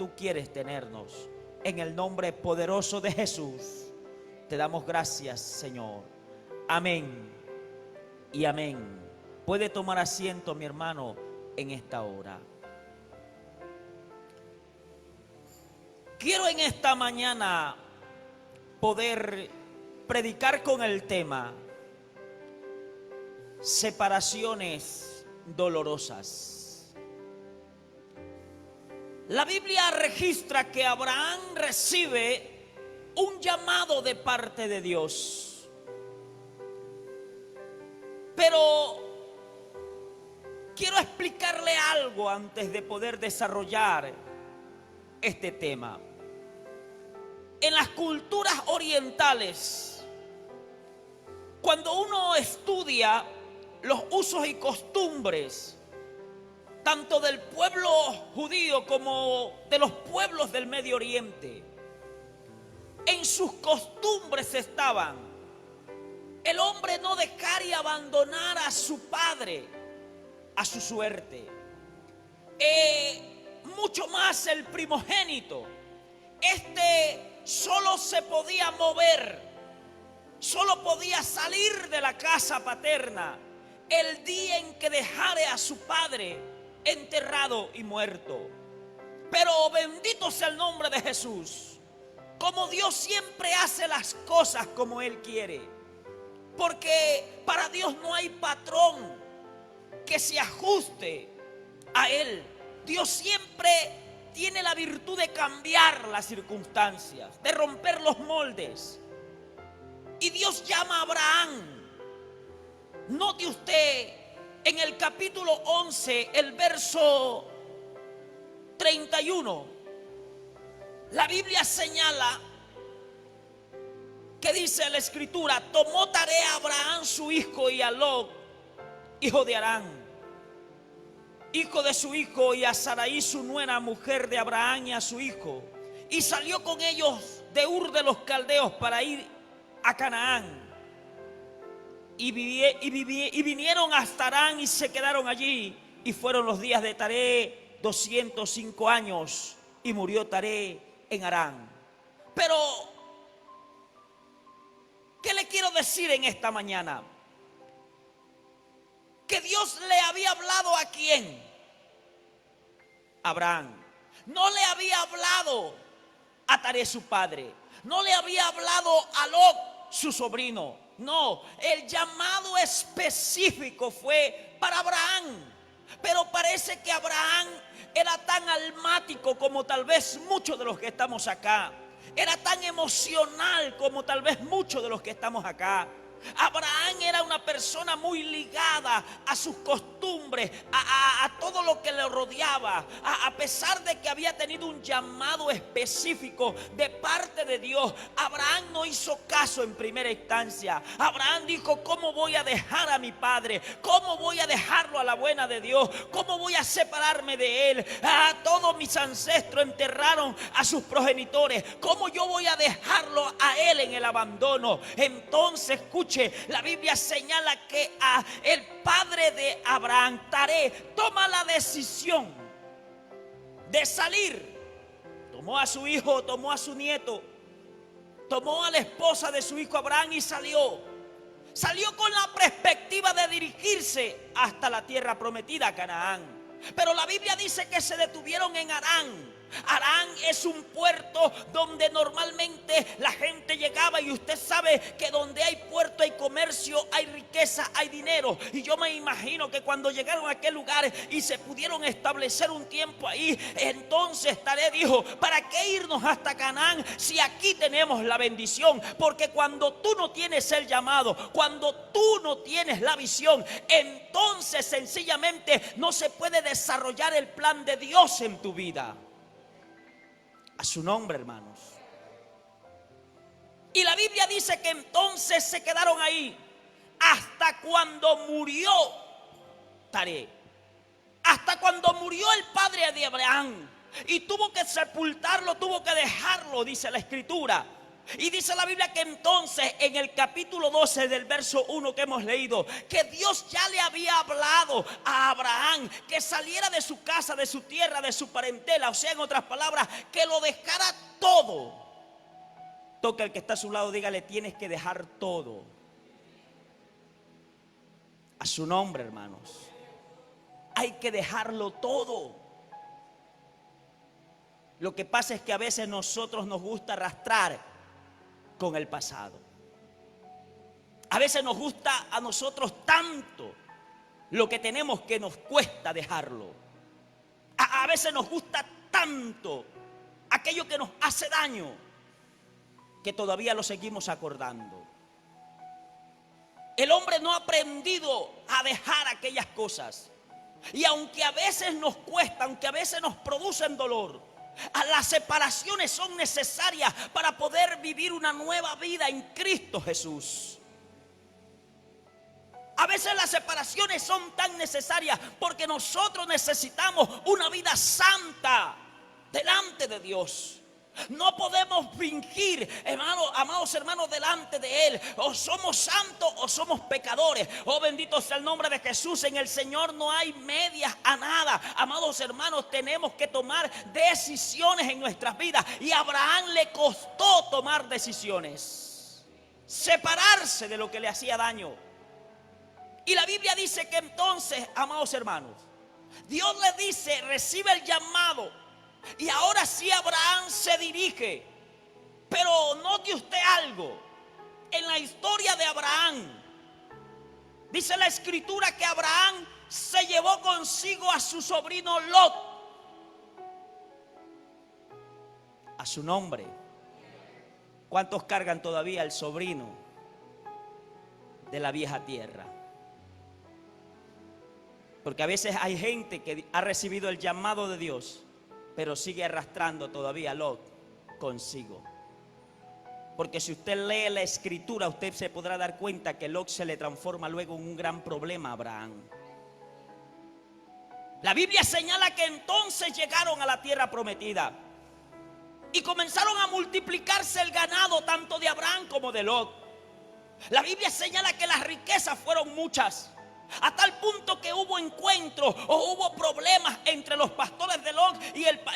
tú quieres tenernos. En el nombre poderoso de Jesús, te damos gracias, Señor. Amén y amén. Puede tomar asiento, mi hermano, en esta hora. Quiero en esta mañana poder predicar con el tema separaciones dolorosas. La Biblia registra que Abraham recibe un llamado de parte de Dios. Pero quiero explicarle algo antes de poder desarrollar este tema. En las culturas orientales, cuando uno estudia los usos y costumbres tanto del pueblo judío como de los pueblos del Medio Oriente, en sus costumbres estaban el hombre no dejar y abandonar a su padre a su suerte, mucho más el primogénito. Este solo se podía mover, solo podía salir de la casa paterna el día en que dejare a su padre enterrado y muerto. Pero bendito sea el nombre de Jesús, como Dios siempre hace las cosas como Él quiere, porque para Dios no hay patrón que se ajuste a Él. Dios siempre tiene la virtud de cambiar las circunstancias, de romper los moldes. Y Dios llama a Abraham. Note usted en el capítulo 11, el verso 31, la Biblia señala que dice la Escritura: tomó tarea a Abraham su hijo y a Lot, hijo de Harán, hijo de su hijo, y a Sarai su nuera, mujer de Abraham, y a su hijo, y salió con ellos de Ur de los Caldeos para ir a Canaán. Y vinieron hasta Harán y se quedaron allí. Y fueron los días de Taré 205 años. Y murió Taré en Harán. Pero, ¿qué le quiero decir en esta mañana? Que Dios le había hablado ¿a quién? Abraham. No le había hablado a Taré su padre. No le había hablado a Lot su sobrino. No, el llamado específico fue para Abraham. Pero parece que Abraham era tan almático como tal vez muchos de los que estamos acá. Era tan emocional como tal vez muchos de los que estamos acá. Abraham era una persona muy ligada a sus costumbres, a todo lo que le rodeaba, a pesar de que había tenido un llamado específico de parte de Dios. Abraham no hizo caso en primera instancia. Abraham dijo: ¿cómo voy a dejar a mi padre? ¿Cómo voy a dejarlo a la buena de Dios? ¿Cómo voy a separarme de él? Todos mis ancestros enterraron a sus progenitores. ¿Cómo yo voy a dejarlo a él en el abandono? Entonces, escuche, la Biblia señala que el padre de Abraham, Taré, toma la decisión de salir. Tomó a su hijo, tomó a su nieto, tomó a la esposa de su hijo Abraham y salió. Salió con la perspectiva de dirigirse hasta la tierra prometida, Canaán. Pero la Biblia dice que se detuvieron en Harán. Harán es un puerto donde normalmente la gente llegaba, y usted sabe que donde hay puerto hay comercio, hay riqueza, hay dinero. Y yo me imagino que cuando llegaron a aquel lugar y se pudieron establecer un tiempo ahí, entonces Taré dijo: ¿para qué irnos hasta Canaán si aquí tenemos la bendición? Porque cuando tú no tienes el llamado, cuando tú no tienes la visión, entonces sencillamente no se puede desarrollar el plan de Dios en tu vida. A su nombre, hermanos. Y la Biblia dice que entonces se quedaron ahí hasta cuando murió Taré, hasta cuando murió el padre de Abraham, y tuvo que sepultarlo, tuvo que dejarlo, dice la Escritura. Y dice la Biblia que entonces en el capítulo 12 del verso 1 que hemos leído, que Dios ya le había hablado a Abraham que saliera de su casa, de su tierra, de su parentela. O sea, en otras palabras, que lo dejara todo. Toca al que está a su lado, dígale, tienes que dejar todo. A su nombre, hermanos. Hay que dejarlo todo. Lo que pasa es que a veces nosotros nos gusta arrastrar con el pasado. A veces nos gusta a nosotros tanto lo que tenemos que nos cuesta dejarlo. A veces nos gusta tanto aquello que nos hace daño que todavía lo seguimos acordando. El hombre no ha aprendido a dejar aquellas cosas. Y aunque a veces nos cuesta, aunque a veces nos producen dolor, las separaciones son necesarias para poder vivir una nueva vida en Cristo Jesús. A veces las separaciones son tan necesarias porque nosotros necesitamos una vida santa delante de Dios. No podemos fingir, amados hermanos, delante de Él. O somos santos o somos pecadores. Oh, bendito sea el nombre de Jesús. En el Señor no hay medias a nada. Amados hermanos, tenemos que tomar decisiones en nuestras vidas. Y a Abraham le costó tomar decisiones. Separarse de lo que le hacía daño. Y la Biblia dice que entonces, amados hermanos, Dios le dice, recibe el llamado. Y ahora sí Abraham se dirige. Pero note usted algo. En la historia de Abraham, dice la escritura que Abraham se llevó consigo a su sobrino Lot. A su nombre. ¿Cuántos cargan todavía el sobrino de la vieja tierra? Porque a veces hay gente que ha recibido el llamado de Dios, pero sigue arrastrando todavía a Lot consigo. Porque si usted lee la escritura, usted se podrá dar cuenta que Lot se le transforma luego en un gran problema a Abraham. La Biblia señala que entonces llegaron a la tierra prometida y comenzaron a multiplicarse el ganado tanto de Abraham como de Lot. La Biblia señala que las riquezas fueron muchas, a tal punto que hubo encuentros o hubo problemas entre los pastores de Lot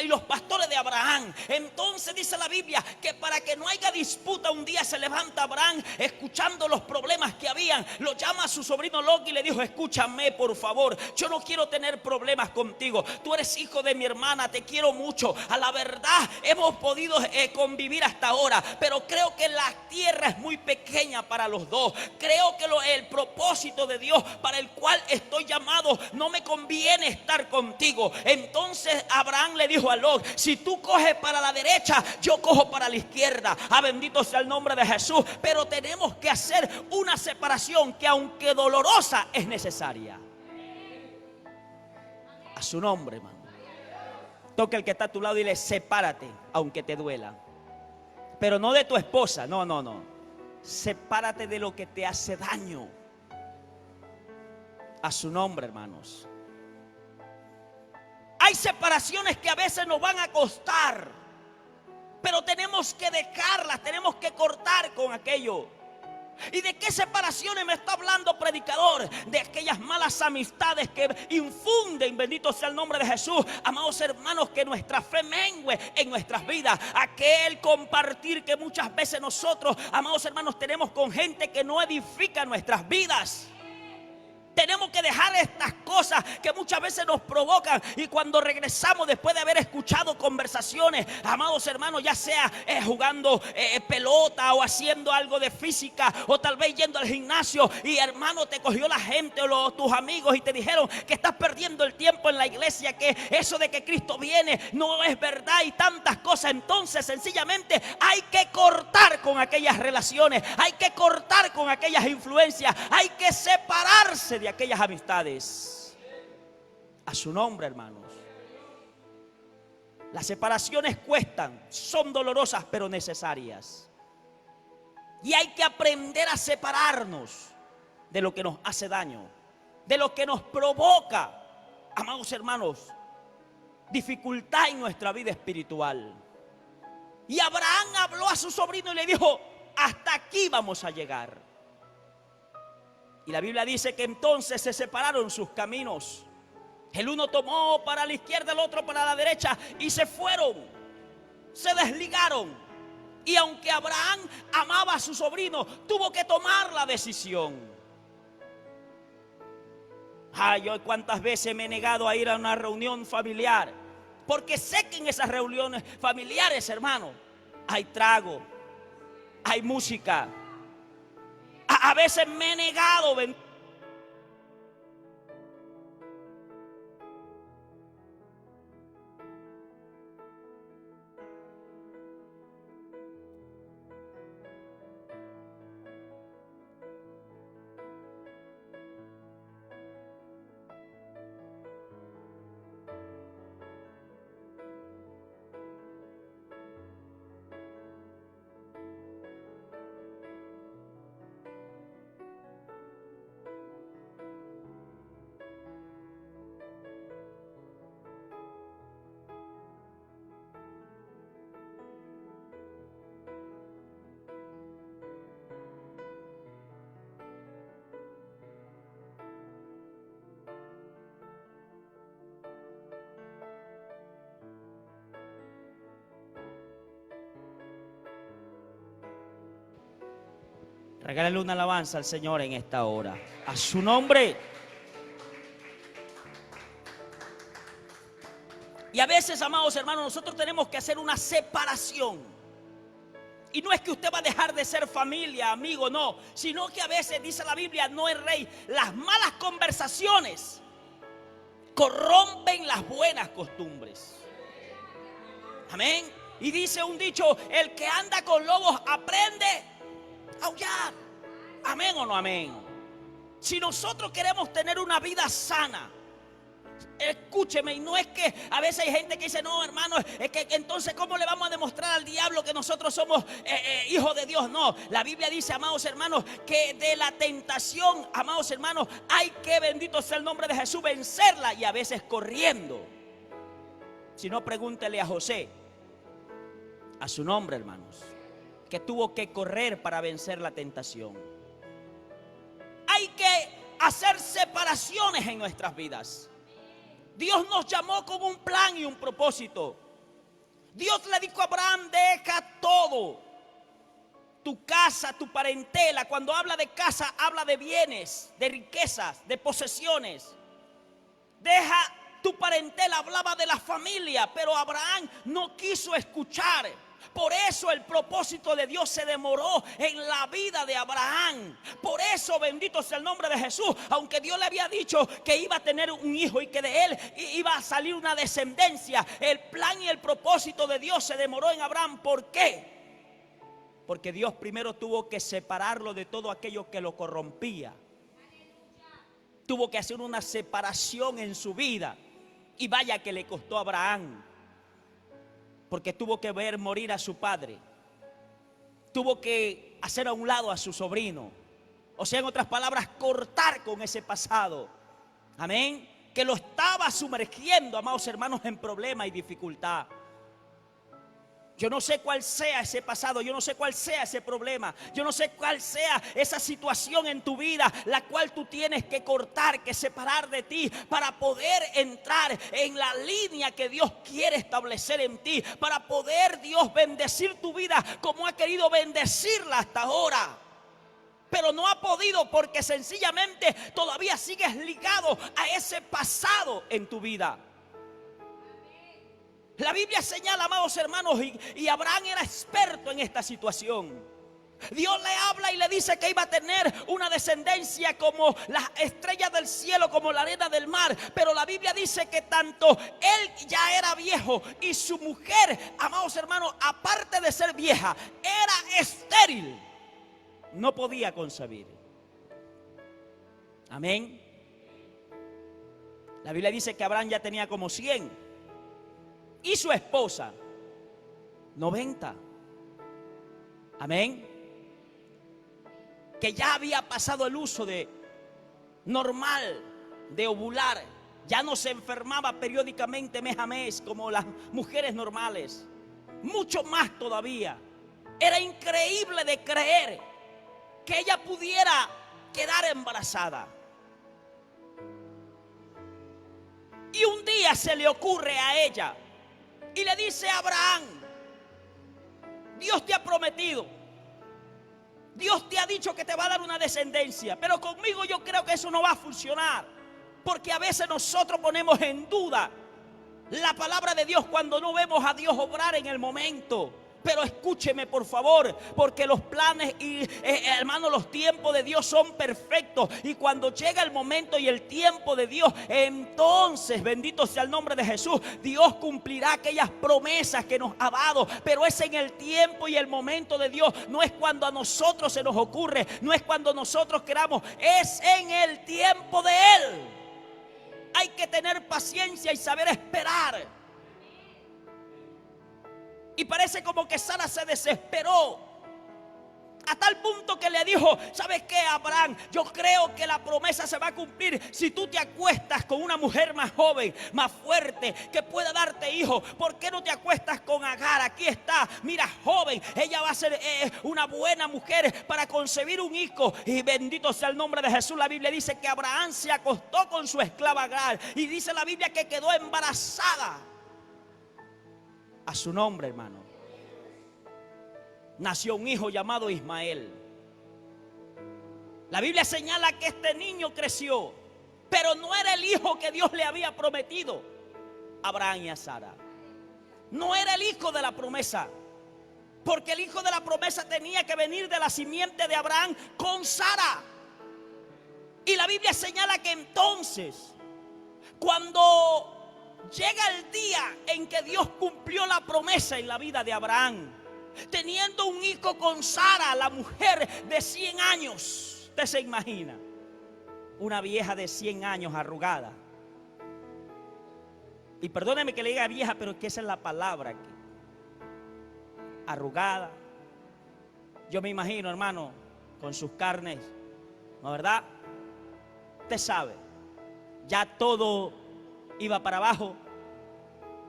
y los pastores de Abraham. Entonces dice la Biblia que para que no haya disputa, un día se levanta Abraham, escuchando los problemas que habían, lo llama a su sobrino Lot y le dijo: escúchame por favor, yo no quiero tener problemas contigo, tú eres hijo de mi hermana, te quiero mucho, a la verdad hemos podido convivir hasta ahora, pero creo que la tierra es muy pequeña para los dos. Creo que el propósito de Dios para el cual estoy llamado, no me conviene estar contigo. Entonces Abraham le dijo a Lot: si tú coges para la derecha, yo cojo para la izquierda. Bendito sea el nombre de Jesús. Pero tenemos que hacer una separación que, aunque dolorosa, es necesaria. A su nombre, hermano. Toca el que está a tu lado y dile: sepárate, aunque te duela. Pero no de tu esposa, no. Sepárate de lo que te hace daño. A su nombre, hermanos. Hay separaciones que a veces nos van a costar, pero tenemos que dejarlas, tenemos que cortar con aquello. ¿Y de qué separaciones me está hablando, predicador? De aquellas malas amistades que infunden, bendito sea el nombre de Jesús, amados hermanos, que nuestra fe mengue en nuestras vidas. Aquel compartir que muchas veces nosotros, amados hermanos, tenemos con gente que no edifica nuestras vidas. Tenemos que dejar estas cosas que muchas veces nos provocan, y cuando regresamos después de haber escuchado conversaciones, amados hermanos, ya sea jugando pelota o haciendo algo de física, o tal vez yendo al gimnasio, y hermano, te cogió la gente o tus amigos y te dijeron que estás perdiendo el tiempo en la iglesia, que eso de que Cristo viene no es verdad y tantas cosas. Entonces sencillamente hay que cortar con aquellas relaciones, hay que cortar con aquellas influencias, hay que separarse de aquellas amistades. A su nombre, hermanos. Las separaciones cuestan, son dolorosas, pero necesarias. Y hay que aprender a separarnos de lo que nos hace daño, de lo que nos provoca, amados hermanos, dificultad en nuestra vida espiritual. Y Abraham habló a su sobrino y le dijo: hasta aquí vamos a llegar. Y la Biblia dice que entonces se separaron sus caminos. El uno tomó para la izquierda, el otro para la derecha, y se fueron, se desligaron. Y aunque Abraham amaba a su sobrino, tuvo que tomar la decisión. Yo cuántas veces me he negado a ir a una reunión familiar, porque sé que en esas reuniones familiares, hermano, hay trago, hay música. A veces me he negado. Regálale una alabanza al Señor en esta hora. A su nombre. Y a veces, amados hermanos, nosotros tenemos que hacer una separación. Y no es que usted va a dejar de ser familia, amigo, no. Sino que a veces, dice la Biblia, no es rey. Las malas conversaciones corrompen las buenas costumbres. Amén. Y dice un dicho: el que anda con lobos aprende a aullar. Amén o no amén. Si nosotros queremos tener una vida sana, escúcheme, y no es que a veces hay gente que dice: no, hermano, es que entonces ¿cómo le vamos a demostrar al diablo que nosotros somos hijos de Dios? No, la Biblia dice, amados hermanos, que de la tentación, amados hermanos, hay que, bendito sea el nombre de Jesús, vencerla, y a veces corriendo. Si no, pregúntele a José, a su nombre, hermanos, que tuvo que correr para vencer la tentación. Hay que hacer separaciones en nuestras vidas. Dios nos llamó con un plan y un propósito. Dios le dijo a Abraham: deja todo, tu casa, tu parentela. Cuando habla de casa, habla de bienes, de riquezas, de posesiones. Deja tu parentela, hablaba de la familia, pero Abraham no quiso escuchar. Por eso el propósito de Dios se demoró en la vida de Abraham. Por eso, bendito sea el nombre de Jesús, aunque Dios le había dicho que iba a tener un hijo y que de él iba a salir una descendencia, el plan y el propósito de Dios se demoró en Abraham. ¿Por qué? Porque Dios primero tuvo que separarlo de todo aquello que lo corrompía. Tuvo que hacer una separación en su vida. Y vaya que le costó a Abraham, porque tuvo que ver morir a su padre. Tuvo que hacer a un lado a su sobrino. O sea, en otras palabras, cortar con ese pasado. Amén. Que lo estaba sumergiendo, amados hermanos, en problema y dificultad. Yo no sé cuál sea ese pasado, yo no sé cuál sea ese problema, yo no sé cuál sea esa situación en tu vida, la cual tú tienes que cortar, que separar de ti, para poder entrar en la línea que Dios quiere establecer en ti, para poder Dios bendecir tu vida como ha querido bendecirla hasta ahora. Pero no ha podido porque sencillamente todavía sigues ligado a ese pasado en tu vida. La Biblia señala, amados hermanos, y Abraham era experto en esta situación. Dios le habla y le dice que iba a tener una descendencia como las estrellas del cielo, como la arena del mar. Pero la Biblia dice que tanto él ya era viejo y su mujer, amados hermanos, aparte de ser vieja, era estéril. No podía concebir. Amén. La Biblia dice que Abraham ya tenía como 100. Y su esposa 90. Amén. Que ya había pasado el uso de normal de ovular. Ya no se enfermaba periódicamente mes a mes como las mujeres normales. mucho más todavía. Era increíble de creer que ella pudiera quedar embarazada. Y un día se le ocurre a ella y le dice a Abraham: Dios te ha prometido, Dios te ha dicho que te va a dar una descendencia, pero conmigo yo creo que eso no va a funcionar, porque a veces nosotros ponemos en duda la palabra de Dios cuando no vemos a Dios obrar en el momento. Pero escúcheme por favor, porque los planes y hermano, los tiempos de Dios son perfectos. Y cuando llega el momento y el tiempo de Dios, entonces, bendito sea el nombre de Jesús, Dios cumplirá aquellas promesas que nos ha dado. Pero es en el tiempo y el momento de Dios. No es cuando a nosotros se nos ocurre, no es cuando nosotros queramos, es en el tiempo de Él. Hay que tener paciencia y saber esperar. Y parece como que Sara se desesperó, a tal punto que le dijo: ¿sabes qué, Abraham? Yo creo que la promesa se va a cumplir si tú te acuestas con una mujer más joven, más fuerte, que pueda darte hijos. ¿Por qué no te acuestas con Agar? Aquí está, mira, joven, ella va a ser una buena mujer para concebir un hijo. Y bendito sea el nombre de Jesús. La Biblia dice que Abraham se acostó con su esclava Agar, y dice la Biblia que quedó embarazada. A su nombre, hermano. Nació un hijo llamado Ismael. La Biblia señala que este niño creció, pero no era el hijo que Dios le había prometido a Abraham y a Sara. No era el hijo de la promesa, porque el hijo de la promesa tenía que venir de la simiente de Abraham con Sara. Y la Biblia señala que entonces, cuando llega el día en que Dios cumplió la promesa en la vida de Abraham, teniendo un hijo con Sara, la mujer de 100 años. Usted se imagina, una vieja de 100 años arrugada. Y perdóneme que le diga vieja, pero es que esa es la palabra aquí. Arrugada. Yo me imagino, hermano, con sus carnes, ¿no, verdad? Usted sabe, ya todo iba para abajo,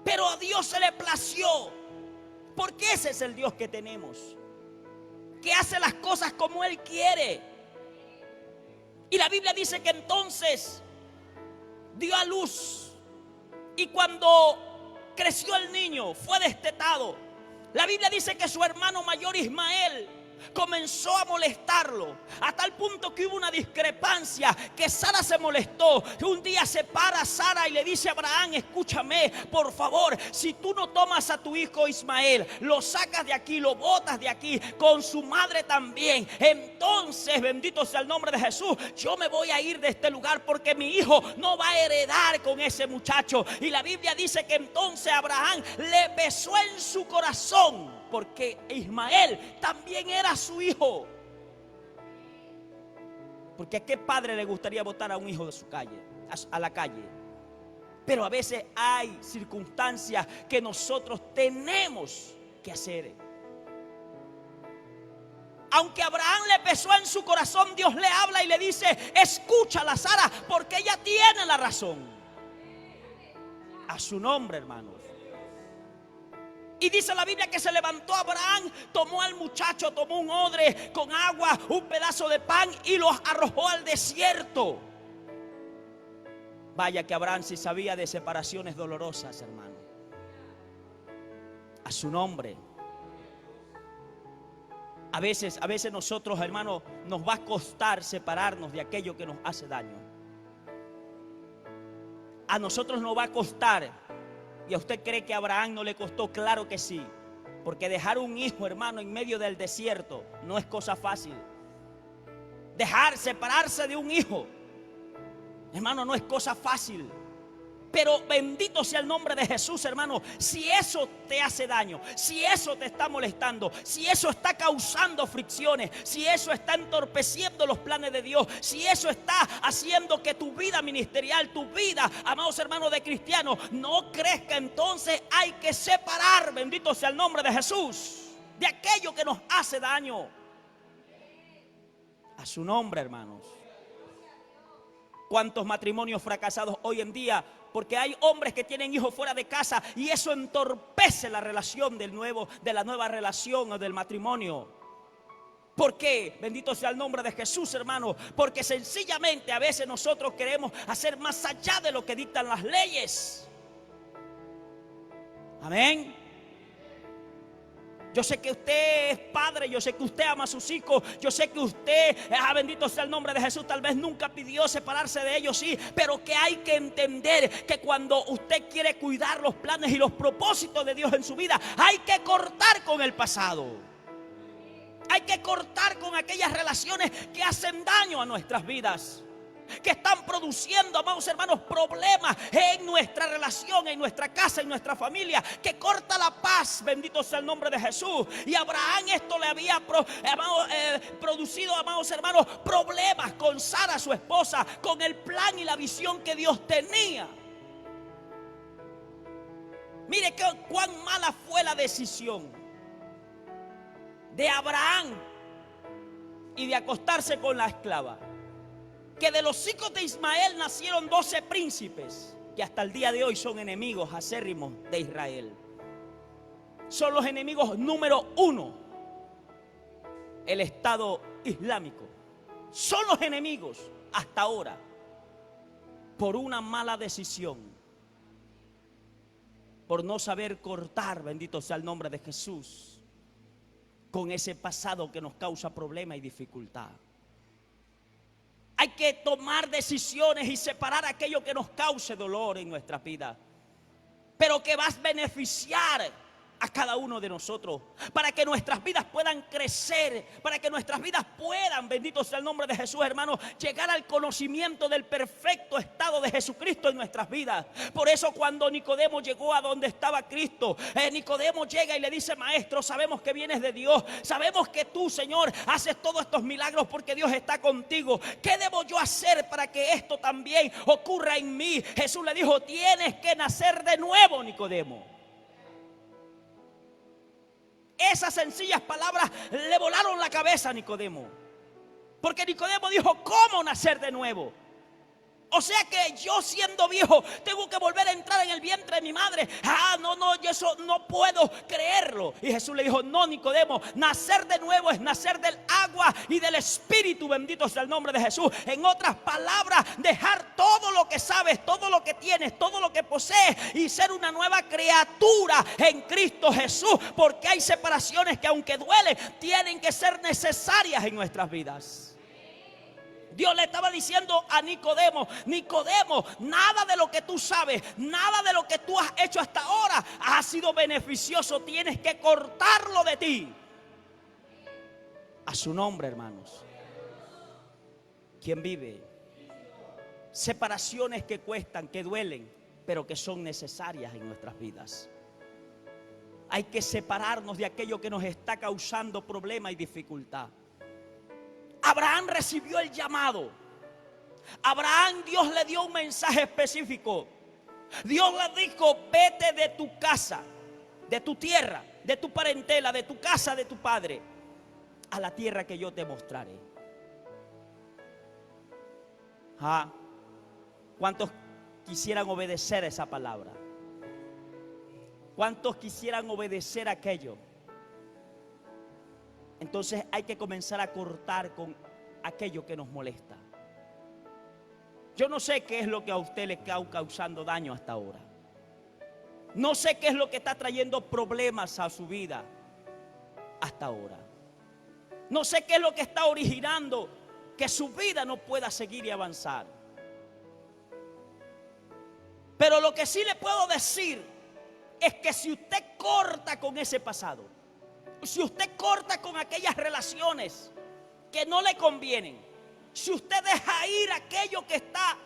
pero a Dios se le plació, porque ese es el Dios que tenemos, que hace las cosas como Él quiere. Y la Biblia dice que entonces dio a luz, y cuando creció el niño, fue destetado. La Biblia dice que su hermano mayor Ismael comenzó a molestarlo, a tal punto que hubo una discrepancia, que Sara se molestó. Un día se para Sara y le dice a Abraham: escúchame, por favor, si tú no tomas a tu hijo Ismael, lo sacas de aquí, lo botas de aquí, con su madre también, entonces, bendito sea el nombre de Jesús, yo me voy a ir de este lugar, porque mi hijo no va a heredar con ese muchacho. Y la Biblia dice que entonces Abraham le pesó en su corazón, porque Ismael también era su hijo. Porque ¿a qué padre le gustaría botar a un hijo de su calle, a la calle? Pero a veces hay circunstancias que nosotros tenemos que hacer. Aunque Abraham le pesó en su corazón, Dios le habla y le dice: escúchala, Sara, porque ella tiene la razón. A su nombre, hermanos. Y dice la Biblia que se levantó Abraham, tomó al muchacho, tomó un odre con agua, un pedazo de pan, y los arrojó al desierto. Vaya que Abraham sí sabía de separaciones dolorosas, hermano. A su nombre. A veces nosotros, hermano, nos va a costar separarnos de aquello que nos hace daño. A nosotros nos va a costar. ¿Y a usted cree que a Abraham no le costó? Claro que sí. Porque dejar un hijo, hermano, en medio del desierto no es cosa fácil. Separarse de un hijo, hermano, no es cosa fácil. Pero bendito sea el nombre de Jesús, hermano. Si eso te hace daño, si eso te está molestando, si eso está causando fricciones, si eso está entorpeciendo los planes de Dios, si eso está haciendo que tu vida ministerial, tu vida, amados hermanos de cristianos, no crezca, entonces hay que separar, bendito sea el nombre de Jesús, de aquello que nos hace daño. A su nombre, hermanos. ¿Cuántos matrimonios fracasados hoy en día? Porque hay hombres que tienen hijos fuera de casa y eso entorpece la relación de la nueva relación o del matrimonio. ¿Por qué? Bendito sea el nombre de Jesús, hermano. Porque sencillamente a veces nosotros queremos hacer más allá de lo que dictan las leyes. Amén. Yo sé que usted es padre, yo sé que usted ama a sus hijos, yo sé que usted, bendito sea el nombre de Jesús, tal vez nunca pidió separarse de ellos, sí, pero que hay que entender que cuando usted quiere cuidar los planes y los propósitos de Dios en su vida, hay que cortar con el pasado. Hay que cortar con aquellas relaciones que hacen daño a nuestras vidas, que están produciendo, amados hermanos, problemas en nuestra relación, en nuestra casa, en nuestra familia, que corta la paz, bendito sea el nombre de Jesús. Y a Abraham esto le había producido, amados hermanos, problemas con Sara, su esposa, con el plan y la visión que Dios tenía. Mire cuán mala fue la decisión de Abraham y de acostarse con la esclava. Que de los hijos de Ismael nacieron 12 príncipes que hasta el día de hoy son enemigos acérrimos de Israel. Son los enemigos número 1, el Estado Islámico. Son los enemigos hasta ahora por una mala decisión, por no saber cortar, bendito sea el nombre de Jesús, con ese pasado que nos causa problema y dificultad. Hay que tomar decisiones y separar aquello que nos cause dolor en nuestra vida, pero que va a beneficiar a cada uno de nosotros, para que nuestras vidas puedan crecer, para que nuestras vidas puedan, bendito sea el nombre de Jesús, hermano, llegar al conocimiento del perfecto estado de Jesucristo en nuestras vidas. Por eso cuando Nicodemo llegó a donde estaba Cristo, Nicodemo llega y le dice: maestro, sabemos que vienes de Dios, sabemos que tú, Señor, haces todos estos milagros porque Dios está contigo. ¿Qué debo yo hacer para que esto también ocurra en mí? Jesús le dijo: tienes que nacer de nuevo, Nicodemo. Esas sencillas palabras le volaron la cabeza a Nicodemo, porque Nicodemo dijo: ¿cómo nacer de nuevo? O sea que yo, siendo viejo, tengo que volver a entrar en el vientre de mi madre. No, yo eso no puedo creerlo. Y Jesús le dijo: no, Nicodemo, nacer de nuevo es nacer del agua y del Espíritu, bendito sea el nombre de Jesús. En otras palabras, dejar todo lo que sabes, todo lo que tienes, todo lo que posees y ser una nueva criatura en Cristo Jesús. Porque hay separaciones que, aunque duelen, tienen que ser necesarias en nuestras vidas. Dios le estaba diciendo a Nicodemo: Nicodemo, nada de lo que tú sabes, nada de lo que tú has hecho hasta ahora ha sido beneficioso. Tienes que cortarlo de ti. A su nombre, hermanos. ¿Quién vive? Separaciones que cuestan, que duelen, pero que son necesarias en nuestras vidas. Hay que separarnos de aquello que nos está causando problema y dificultad. Abraham recibió el llamado. Abraham, Dios le dio un mensaje específico. Dios le dijo: vete de tu casa, de tu tierra, de tu parentela, de tu casa, de tu padre, a la tierra que yo te mostraré. ¿Cuántos quisieran obedecer esa palabra? ¿Cuántos quisieran obedecer aquello? Entonces hay que comenzar a cortar con aquello que nos molesta. Yo no sé qué es lo que a usted le está causando daño hasta ahora. No sé qué es lo que está trayendo problemas a su vida hasta ahora. No sé qué es lo que está originando que su vida no pueda seguir y avanzar. Pero lo que sí le puedo decir es que si usted corta con ese pasado, si usted corta con aquellas relaciones que no le convienen, si usted deja ir aquello que está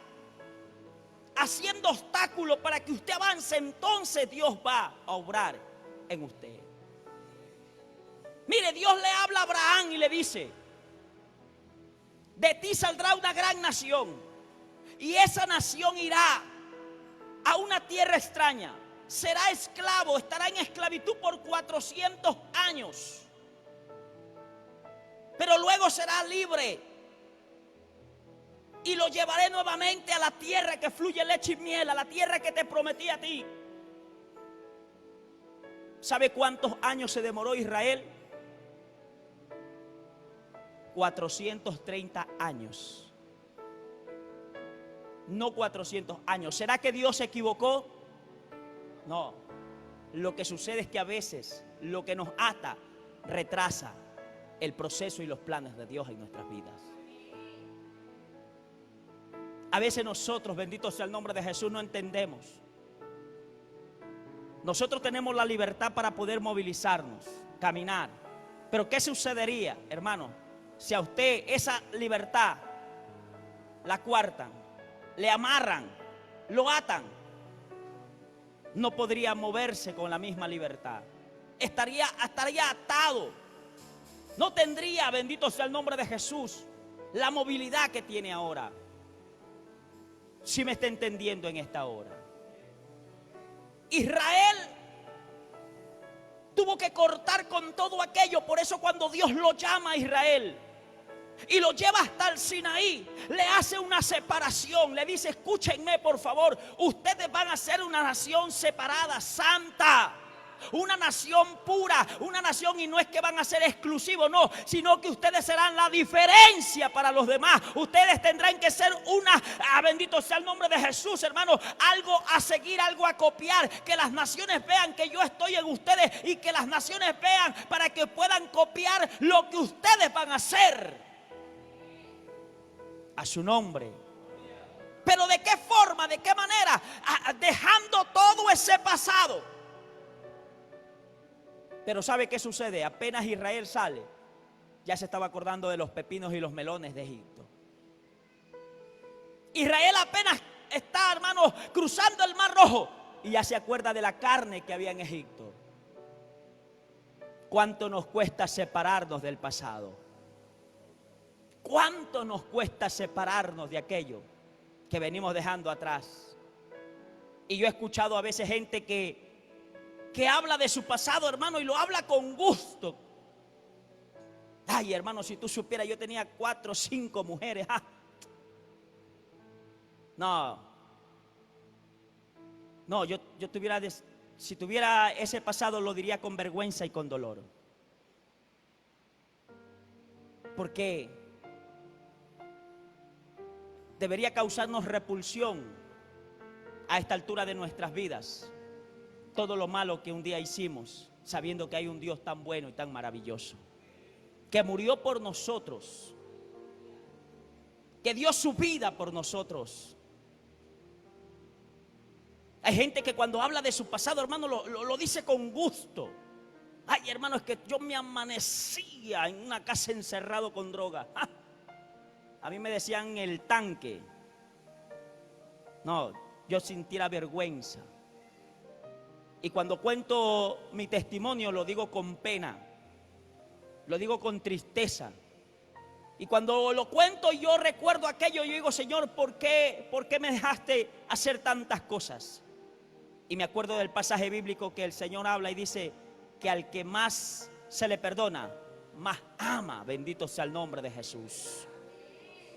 haciendo obstáculos para que usted avance, entonces Dios va a obrar en usted. Mire, Dios le habla a Abraham y le dice: de ti saldrá una gran nación, y esa nación irá a una tierra extraña. Será esclavo, estará en esclavitud por 400 años. Pero luego será libre. y lo llevaré nuevamente a la tierra que fluye leche y miel, a la tierra que te prometí a ti. ¿Sabe cuántos años se demoró Israel? 430 años. No 400 años. ¿Será que Dios se equivocó? No. Lo que sucede es que a veces lo que nos ata retrasa el proceso y los planes de Dios en nuestras vidas. A veces nosotros, bendito sea el nombre de Jesús, no entendemos. Nosotros tenemos la libertad para poder movilizarnos, caminar. Pero ¿qué sucedería, hermano, si a usted esa libertad la coartan, le amarran, lo atan? No podría moverse con la misma libertad. Estaría atado. No tendría, bendito sea el nombre de Jesús, la movilidad que tiene ahora. Si me está entendiendo en esta hora. Israel tuvo que cortar con todo aquello. Por eso cuando Dios lo llama a Israel y lo lleva hasta el Sinaí, le hace una separación. Le dice: escúchenme por favor, ustedes van a ser una nación separada, santa, una nación pura, una nación, y no es que van a ser exclusivos, no, sino que ustedes serán la diferencia para los demás. Ustedes tendrán que ser bendito sea el nombre de Jesús, hermano, algo a seguir, algo a copiar, que las naciones vean que yo estoy en ustedes y que las naciones vean para que puedan copiar lo que ustedes van a hacer. A su nombre. Pero ¿de qué forma? ¿De qué manera? Dejando todo ese pasado. Pero ¿sabe qué sucede? Apenas Israel sale, ya se estaba acordando de los pepinos y los melones de Egipto. Israel apenas está, hermanos, cruzando el Mar Rojo y ya se acuerda de la carne que había en Egipto. ¿Cuánto nos cuesta separarnos del pasado? ¿Cuánto nos cuesta separarnos de aquello que venimos dejando atrás? Y yo he escuchado a veces gente que habla de su pasado, hermano, y lo habla con gusto. Ay, hermano, si tú supieras, yo tenía 4 o 5 mujeres. No, yo tuviera, si tuviera ese pasado, lo diría con vergüenza y con dolor. Porque debería causarnos repulsión a esta altura de nuestras vidas todo lo malo que un día hicimos, sabiendo que hay un Dios tan bueno y tan maravilloso, que murió por nosotros, que dio su vida por nosotros. Hay gente que cuando habla de su pasado, hermano, lo dice con gusto. Ay, hermano, es que yo me amanecía en una casa encerrado con droga. A mí me decían el tanque. No, yo sintiera vergüenza. Y cuando cuento mi testimonio lo digo con pena, lo digo con tristeza. Y cuando lo cuento yo recuerdo aquello, yo digo: Señor, ¿por qué me dejaste hacer tantas cosas? Y me acuerdo del pasaje bíblico que el Señor habla y dice que al que más se le perdona, más ama. Bendito sea el nombre de Jesús.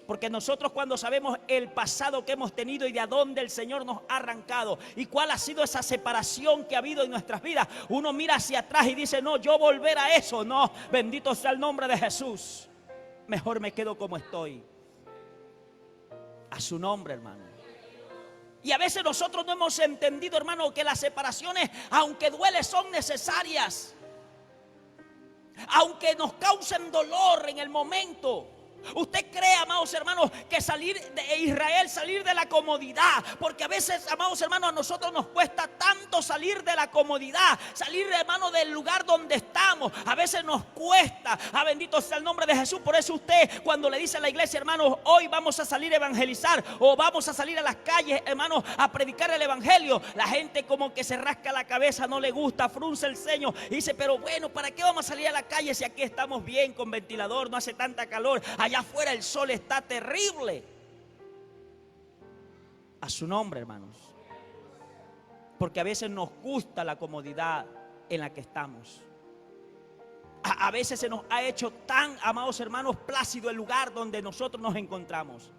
Porque nosotros, cuando sabemos el pasado que hemos tenido y de a dónde el Señor nos ha arrancado y cuál ha sido esa separación que ha habido en nuestras vidas, uno mira hacia atrás y dice: no, yo volver a eso, no, bendito sea el nombre de Jesús. Mejor me quedo como estoy. A su nombre, hermano. Y a veces nosotros no hemos entendido, hermano, que las separaciones, aunque duele, son necesarias. Aunque nos causen dolor en el momento. ¿Usted cree, amados hermanos, que salir de Israel, salir de la comodidad? Porque a veces, amados hermanos, a nosotros nos cuesta tanto salir de la comodidad, salir, hermano, del lugar donde estamos. A veces nos cuesta. Bendito sea el nombre de Jesús. Por eso usted, cuando le dice a la iglesia: hermanos, hoy vamos a salir a evangelizar, o vamos a salir a las calles, hermanos, a predicar el evangelio, la gente como que se rasca la cabeza, no le gusta, frunce el ceño y dice: pero bueno, ¿para qué vamos a salir a la calle si aquí estamos bien con ventilador, no hace tanta calor? Allá afuera el sol está terrible. A su nombre, hermanos. Porque a veces nos gusta la comodidad en la que estamos. A veces se nos ha hecho tan, amados hermanos, plácido el lugar donde nosotros nos encontramos.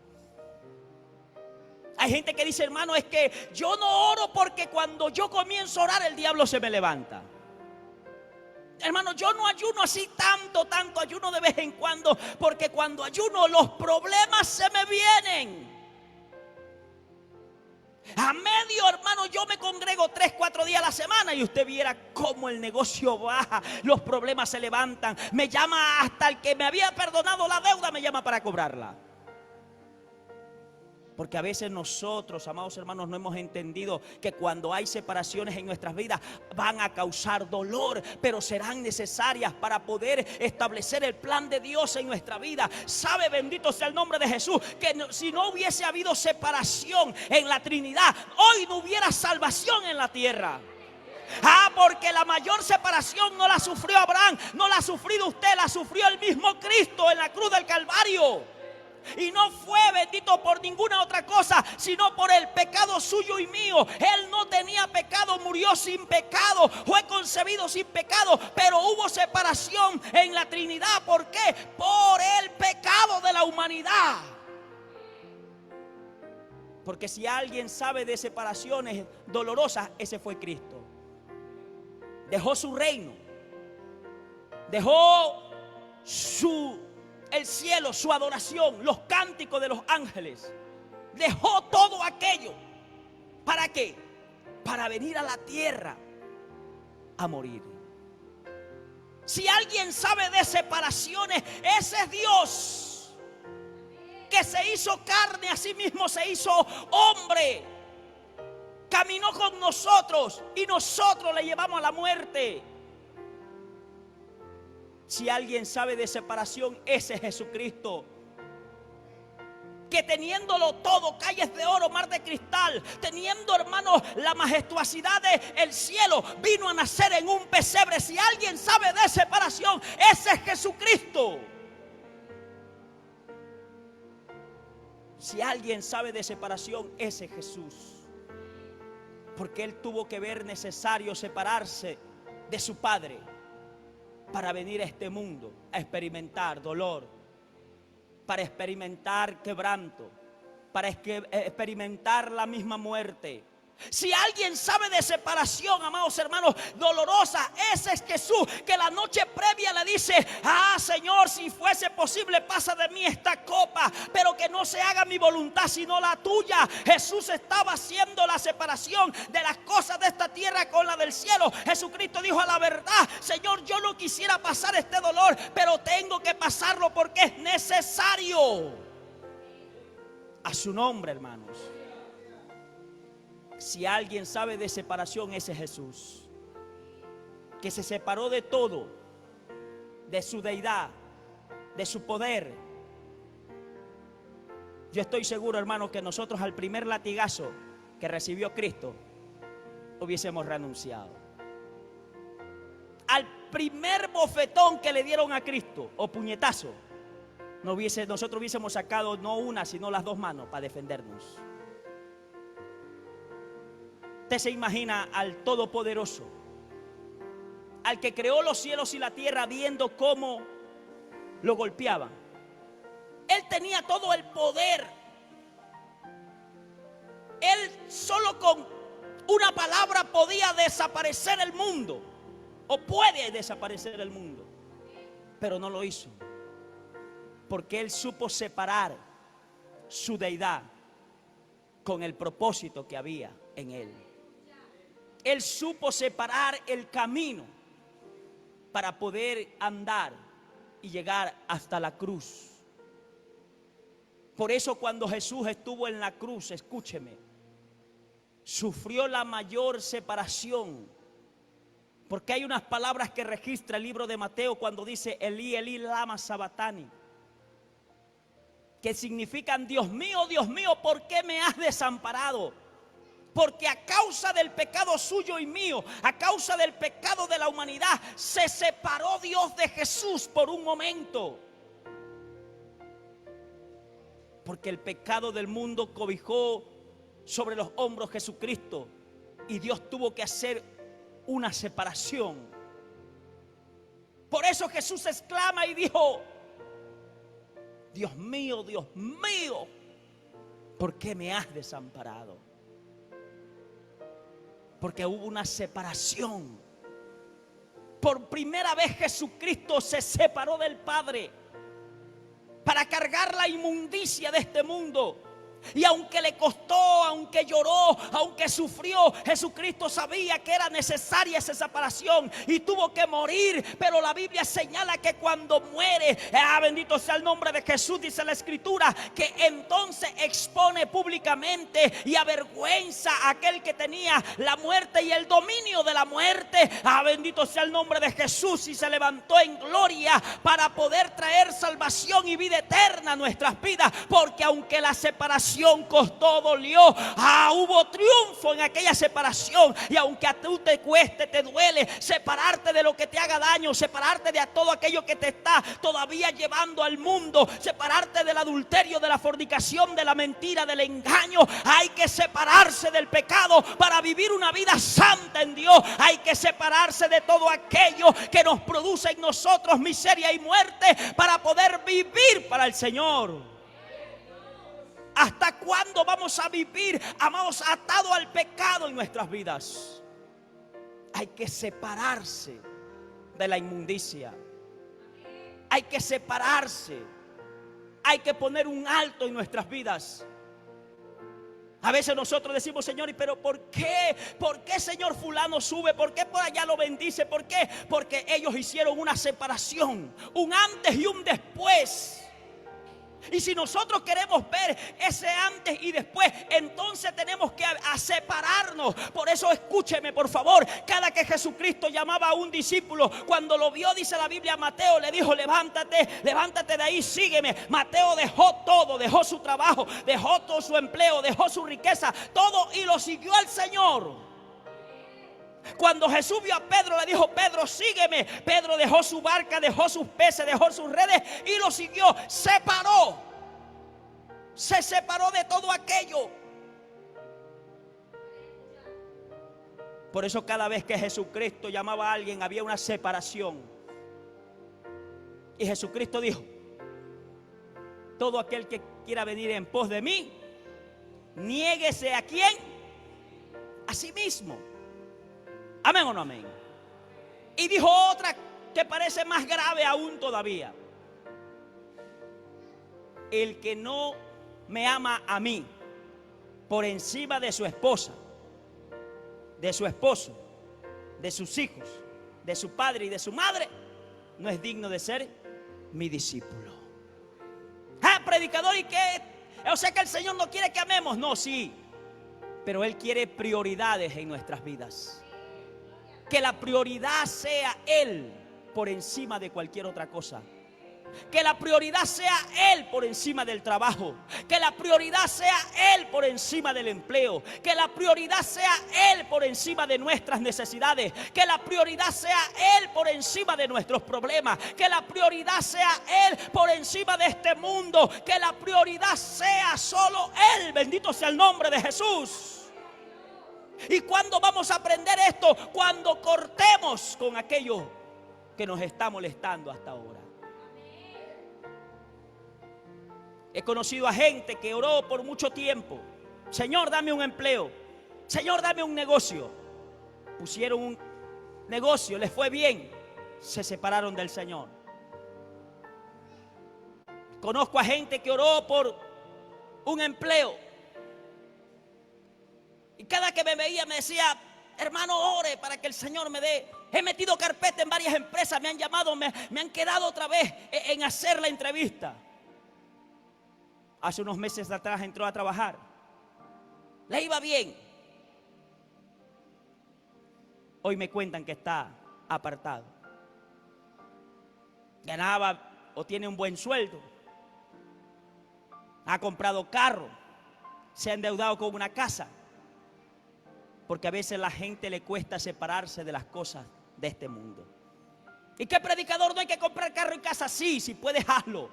Hay gente que dice, hermano, es que yo no oro porque cuando yo comienzo a orar el diablo se me levanta. Hermano, yo no ayuno así tanto ayuno de vez en cuando, porque cuando ayuno los problemas se me vienen. A medio, hermano, yo me congrego 3-4 días a la semana y usted viera cómo el negocio baja, los problemas se levantan. Me llama hasta el que me había perdonado la deuda, me llama para cobrarla. Porque a veces nosotros, amados hermanos, no hemos entendido que cuando hay separaciones en nuestras vidas van a causar dolor, pero serán necesarias para poder establecer el plan de Dios en nuestra vida. Sabe, bendito sea el nombre de Jesús, que si no hubiese habido separación en la Trinidad, hoy no hubiera salvación en la tierra. Porque la mayor separación no la sufrió Abraham, no la ha sufrido usted, la sufrió el mismo Cristo en la cruz del Calvario. Y no fue, bendito, por ninguna otra cosa, sino por el pecado suyo y mío. Él no tenía pecado, murió sin pecado, fue concebido sin pecado, pero hubo separación en la Trinidad. ¿Por qué? Por el pecado de la humanidad. Porque si alguien sabe de separaciones dolorosas, ese fue Cristo. Dejó su reino, dejó el cielo, su adoración, los cánticos de los ángeles. Dejó todo aquello. ¿Para qué? Para venir a la tierra a morir. Si alguien sabe de separaciones, ese es Dios, que se hizo carne, a sí mismo se hizo hombre, caminó con nosotros y nosotros le llevamos a la muerte. Si alguien sabe de separación, ese es Jesucristo, que teniéndolo todo, calles de oro, mar de cristal, teniendo, hermanos, la majestuosidad del cielo, vino a nacer en un pesebre. Si alguien sabe de separación, ese es Jesucristo. Si alguien sabe de separación, ese es Jesús, porque Él tuvo que ver necesario separarse de su Padre para venir a este mundo a experimentar dolor, para experimentar quebranto, para experimentar la misma muerte. Si alguien sabe de separación, amados hermanos, dolorosa, ese es Jesús, que la noche previa le dice: Señor, si fuese posible, pasa de mí esta copa, pero que no se haga mi voluntad sino la tuya. Jesús estaba haciendo la separación de las cosas de esta tierra con la del cielo. Jesucristo dijo: a la verdad, Señor, yo no quisiera pasar este dolor, pero tengo que pasarlo porque es necesario. A su nombre, hermanos. Si alguien sabe de separación, ese es Jesús, que se separó de todo, de su deidad, de su poder. Yo estoy seguro, hermanos, que nosotros al primer latigazo que recibió Cristo hubiésemos renunciado. Al primer bofetón que le dieron a Cristo, o puñetazo, nosotros hubiésemos sacado no una, sino las dos manos para defendernos. Usted se imagina al Todopoderoso, al que creó los cielos y la tierra, viendo cómo lo golpeaban. Él tenía todo el poder. Él solo con una palabra podía desaparecer el mundo, o puede desaparecer el mundo, pero no lo hizo, porque Él supo separar su deidad con el propósito que había en Él. Él supo separar el camino para poder andar y llegar hasta la cruz. Por eso cuando Jesús estuvo en la cruz, escúcheme, sufrió la mayor separación. Porque hay unas palabras que registra el libro de Mateo cuando dice: Elí, Elí, lama sabatani, que significan: Dios mío, ¿por qué me has desamparado? Porque a causa del pecado suyo y mío, a causa del pecado de la humanidad, se separó Dios de Jesús por un momento. Porque el pecado del mundo cobijó sobre los hombros de Jesucristo, y Dios tuvo que hacer una separación. Por eso Jesús exclama y dijo: Dios mío, ¿por qué me has desamparado? Porque hubo una separación. Por primera vez Jesucristo se separó del Padre para cargar la inmundicia de este mundo. Y aunque le costó, aunque lloró, aunque sufrió, Jesucristo sabía que era necesaria esa separación y tuvo que morir. Pero la Biblia señala que cuando muere, bendito sea el nombre de Jesús, dice la Escritura, que entonces expone públicamente y avergüenza a aquel que tenía la muerte y el dominio de la muerte. Bendito sea el nombre de Jesús, y se levantó en gloria para poder traer salvación y vida eterna a nuestras vidas. Porque aunque la separación costó, dolió, hubo triunfo en aquella separación. Y aunque a ti te cueste, te duele separarte de lo que te haga daño, separarte de todo aquello que te está todavía llevando al mundo, separarte del adulterio, de la fornicación, de la mentira, del engaño, hay que separarse del pecado para vivir una vida santa en Dios. Hay que separarse de todo aquello que nos produce en nosotros miseria y muerte para poder vivir para el Señor. ¿Hasta cuándo vamos a vivir, amados, atados al pecado en nuestras vidas? Hay que separarse de la inmundicia. Hay que separarse. Hay que poner un alto en nuestras vidas. A veces nosotros decimos, Señor, ¿pero por qué? ¿Por qué, Señor, fulano sube? ¿Por qué por allá lo bendice? ¿Por qué? Porque ellos hicieron una separación, un antes y un después. Y si nosotros queremos ver ese antes y después, entonces tenemos que separarnos. Por eso escúcheme, por favor. Cada que Jesucristo llamaba a un discípulo, cuando lo vio, dice la Biblia, Mateo le dijo, levántate, levántate de ahí, sígueme. Mateo dejó todo, dejó su trabajo, dejó todo su empleo, dejó su riqueza, todo, y lo siguió al Señor. Cuando Jesús vio a Pedro, le dijo, Pedro, sígueme. Pedro dejó su barca, dejó sus peces, dejó sus redes y lo siguió. Se separó de todo aquello. Por eso cada vez que Jesucristo llamaba a alguien, había una separación. Y Jesucristo dijo, todo aquel que quiera venir en pos de mí, niéguese. ¿A quién? A sí mismo. ¿Amén o no amén? Y dijo otra que parece más grave aún todavía. El que no me ama a mí por encima de su esposa, de su esposo, de sus hijos, de su padre y de su madre, no es digno de ser mi discípulo. Predicador, ¿y qué? O sea que el Señor no quiere que amemos. No, sí, pero Él quiere prioridades en nuestras vidas. Que la prioridad sea Él por encima de cualquier otra cosa. Que la prioridad sea Él por encima del trabajo. Que la prioridad sea Él por encima del empleo. Que la prioridad sea Él por encima de nuestras necesidades. Que la prioridad sea Él por encima de nuestros problemas. Que la prioridad sea Él por encima de este mundo. Que la prioridad sea solo Él. Bendito sea el nombre de Jesús. ¿Y cuándo vamos a aprender esto? Cuando cortemos con aquello que nos está molestando hasta ahora. He conocido a gente que oró por mucho tiempo. Señor, dame un empleo. Señor, dame un negocio. Pusieron un negocio, les fue bien. Se separaron del Señor. Conozco a gente que oró por un empleo. Y cada que me veía me decía, hermano, ore para que el Señor me dé. He metido carpeta en varias empresas, me han llamado, me han quedado otra vez en hacer la entrevista. Hace unos meses atrás entró a trabajar. Le iba bien. Hoy me cuentan que está apartado. Ganaba o tiene un buen sueldo. Ha comprado carro. Se ha endeudado con una casa. Porque a veces a la gente le cuesta separarse de las cosas de este mundo. ¿Y qué predicador? No hay que comprar carro y casa. Sí, si puedes, hazlo.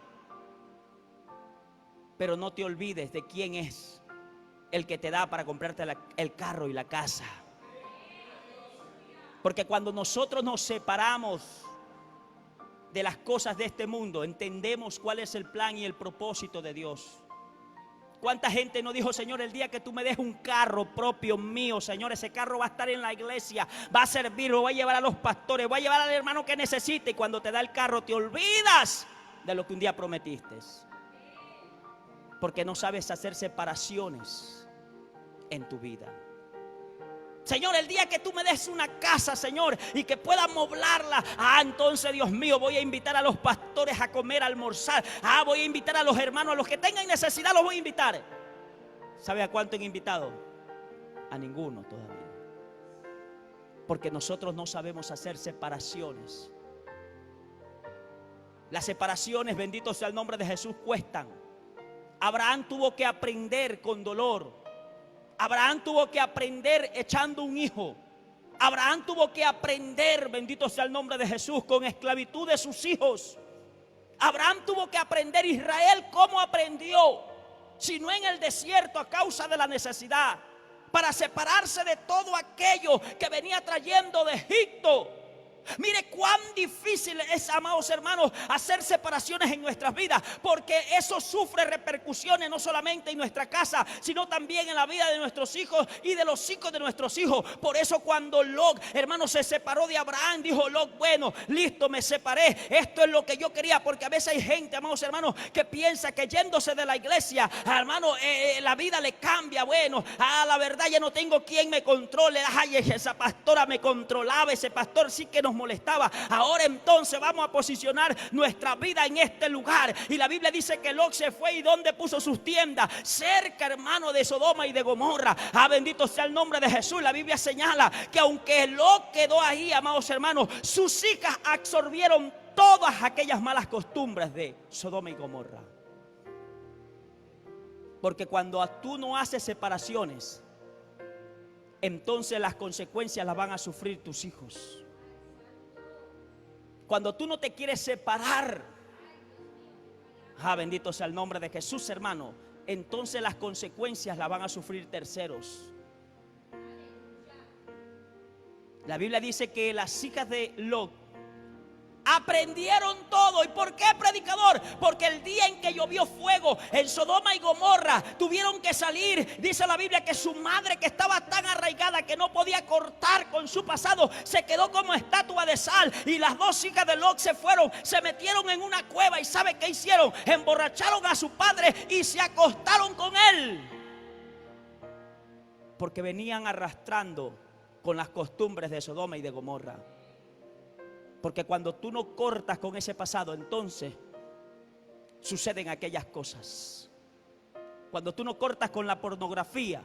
Pero no te olvides de quién es el que te da para comprarte el carro y la casa. Porque cuando nosotros nos separamos de las cosas de este mundo, entendemos cuál es el plan y el propósito de Dios. ¿Cuánta gente no dijo, Señor, el día que tú me des un carro propio mío, Señor, ese carro va a estar en la iglesia, va a servir, lo voy a llevar a los pastores, voy a llevar al hermano que necesite? Y cuando te da el carro te olvidas de lo que un día prometiste, porque no sabes hacer separaciones en tu vida. Señor, el día que tú me des una casa, Señor, y que pueda amoblarla, entonces, Dios mío, voy a invitar a los pastores a comer, a almorzar. Voy a invitar a los hermanos, a los que tengan necesidad, los voy a invitar. ¿Sabe a cuánto han invitado? A ninguno todavía. Porque nosotros no sabemos hacer separaciones. Las separaciones, bendito sea el nombre de Jesús, cuestan. Abraham tuvo que aprender con dolor. Abraham tuvo que aprender echando un hijo. Abraham tuvo que aprender, bendito sea el nombre de Jesús, con esclavitud de sus hijos. Abraham tuvo que aprender. Israel, ¿cómo aprendió? Si no en el desierto, a causa de la necesidad, para separarse de todo aquello que venía trayendo de Egipto. Mire cuán difícil es, amados hermanos, hacer separaciones en nuestras vidas, porque eso sufre repercusiones no solamente en nuestra casa, sino también en la vida de nuestros hijos y de los hijos de nuestros hijos. Por eso cuando Lot, hermano, se separó de Abraham, dijo Lot, bueno, listo, me separé, esto es lo que yo quería. Porque a veces hay gente, amados hermanos, que piensa que yéndose de la iglesia, hermano, la vida le cambia. Bueno, la verdad ya no tengo quien me controle. Ay, esa pastora me controlaba, ese pastor sí que nos molestaba. Ahora entonces vamos a posicionar nuestra vida en este lugar. Y la Biblia dice que Lot se fue, y ¿dónde puso sus tiendas? Cerca, hermano, de Sodoma y de Gomorra. Bendito sea el nombre de Jesús. La Biblia señala que aunque Lot quedó ahí, amados hermanos, sus hijas absorbieron todas aquellas malas costumbres de Sodoma y Gomorra. Porque cuando tú no haces separaciones, entonces las consecuencias las van a sufrir tus hijos. Cuando tú no te quieres separar, bendito sea el nombre de Jesús, hermano, entonces las consecuencias las van a sufrir terceros. La Biblia dice que las hijas de Lot aprendieron todo. ¿Y por qué, predicador? Porque el día en que llovió fuego en Sodoma y Gomorra, tuvieron que salir. Dice la Biblia que su madre, que estaba tan arraigada que no podía cortar con su pasado, se quedó como estatua de sal. Y las dos hijas de Lot se fueron, se metieron en una cueva. ¿Y sabe qué hicieron? Emborracharon a su padre y se acostaron con él, porque venían arrastrando con las costumbres de Sodoma y de Gomorra. Porque cuando tú no cortas con ese pasado, entonces suceden aquellas cosas. Cuando tú no cortas con la pornografía,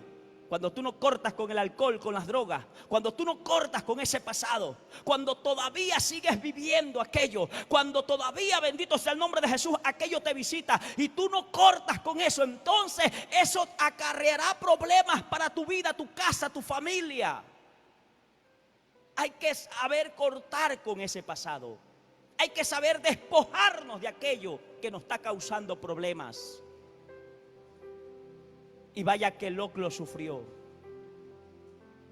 cuando tú no cortas con el alcohol, con las drogas, cuando tú no cortas con ese pasado, cuando todavía sigues viviendo aquello, cuando todavía, bendito sea el nombre de Jesús, aquello te visita y tú no cortas con eso, entonces eso acarreará problemas para tu vida, tu casa, tu familia. Hay que saber cortar con ese pasado. Hay que saber despojarnos de aquello que nos está causando problemas. Y vaya que Lot lo sufrió.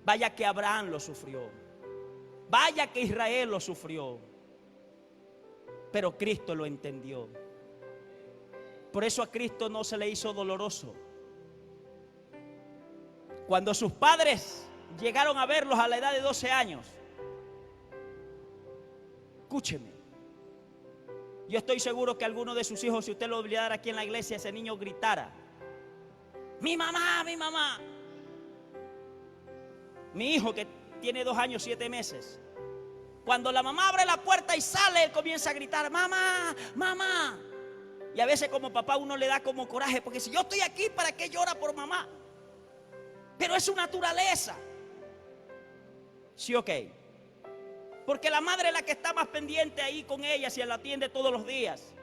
Vaya que Abraham lo sufrió. Vaya que Israel lo sufrió. Pero Cristo lo entendió. Por eso a Cristo no se le hizo doloroso. Cuando sus padres llegaron a verlos a la edad de 12 años. Escúcheme. Yo estoy seguro que alguno de sus hijos, si usted lo olvidara aquí en la iglesia, ese niño gritara: mi mamá, mi mamá. Mi hijo, que tiene 2 años 7 meses, cuando la mamá abre la puerta y sale, él comienza a gritar: mamá, mamá. Y a veces como papá uno le da como coraje, porque si yo estoy aquí, ¿para qué llora por mamá? Pero es su naturaleza. Sí, ok. Porque la madre es la que está más pendiente ahí con ella, si la atiende todos los días.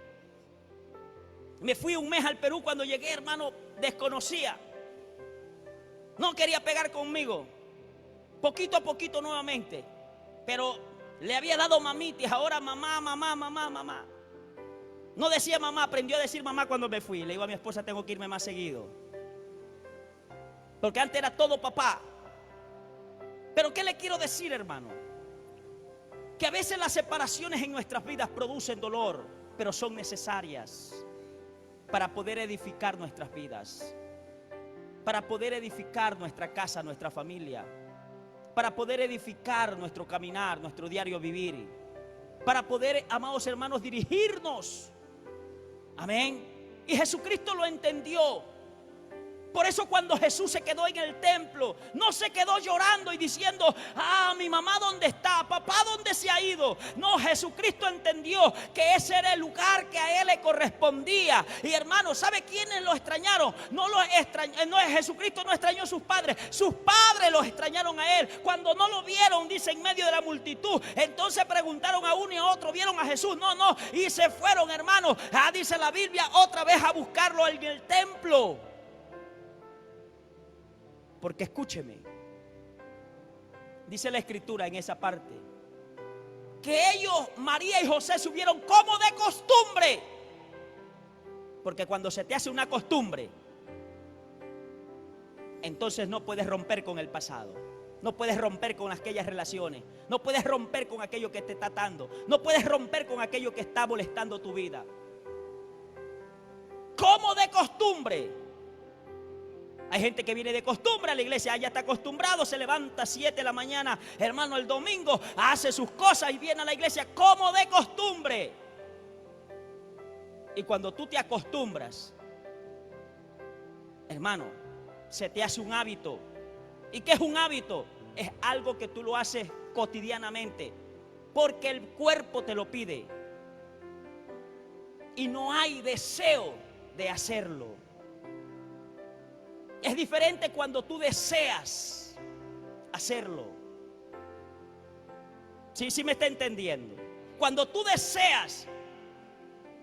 Me fui un mes al Perú. Cuando llegué, hermano, desconocía. No quería pegar conmigo. Poquito a poquito nuevamente. Pero le había dado mamitis. Ahora mamá, mamá, mamá, mamá. No decía mamá, aprendió a decir mamá cuando me fui. Le digo a mi esposa: tengo que irme más seguido. Porque antes era todo papá. Pero ¿qué le quiero decir, hermano? Que a veces las separaciones en nuestras vidas producen dolor, pero son necesarias para poder edificar nuestras vidas. para poder edificar nuestra casa, nuestra familia, para poder edificar nuestro caminar, nuestro diario vivir, para poder, amados hermanos, dirigirnos. Amén. Y Jesucristo lo entendió. Por eso cuando Jesús se quedó en el templo, no se quedó llorando y diciendo: ah, mi mamá ¿dónde está? Papá ¿dónde se ha ido? No, Jesucristo entendió que ese era el lugar que a él le correspondía. Y hermanos, ¿sabe quiénes lo extrañaron? Jesucristo no extrañó a sus padres los extrañaron a él. Cuando no lo vieron, dice, en medio de la multitud, entonces preguntaron a uno y a otro: ¿vieron a Jesús? No, y se fueron, hermanos, dice la Biblia, otra vez a buscarlo en el templo. Porque escúcheme, dice la escritura en esa parte, que ellos, María y José, subieron como de costumbre. Porque cuando se te hace una costumbre, entonces no puedes romper con el pasado, no puedes romper con aquellas relaciones, no puedes romper con aquello que te está atando, no puedes romper con aquello que está molestando tu vida. Como de costumbre. Hay gente que viene de costumbre a la iglesia, ya está acostumbrado, se levanta a 7 de la mañana, hermano, el domingo, hace sus cosas y viene a la iglesia como de costumbre. Y cuando tú te acostumbras, hermano, se te hace un hábito. ¿Y qué es un hábito? Es algo que tú lo haces cotidianamente, porque el cuerpo te lo pide. Y no hay deseo de hacerlo. Es diferente cuando tú deseas hacerlo. Sí me está entendiendo. Cuando tú deseas,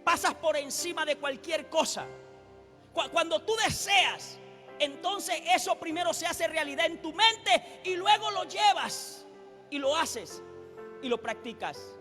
pasas por encima de cualquier cosa. Cuando tú deseas, entonces eso primero se hace realidad en tu mente y luego lo llevas y lo haces y lo practicas.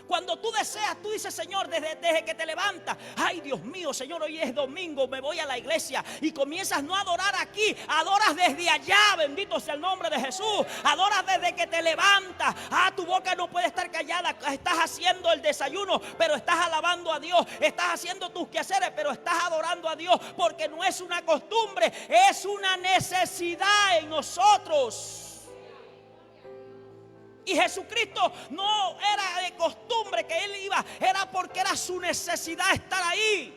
Cuando tú deseas, tú dices: Señor, desde que te levantas, ay Dios mío, Señor, hoy es domingo, me voy a la iglesia. Y comienzas no a adorar aquí, adoras desde allá, bendito sea el nombre de Jesús. Adoras desde que te levantas. Tu boca no puede estar callada. Estás haciendo el desayuno, pero estás alabando a Dios. Estás haciendo tus quehaceres, pero estás adorando a Dios. Porque no es una costumbre, es una necesidad en nosotros. Y Jesucristo no era de costumbre que él iba, era porque era su necesidad estar ahí.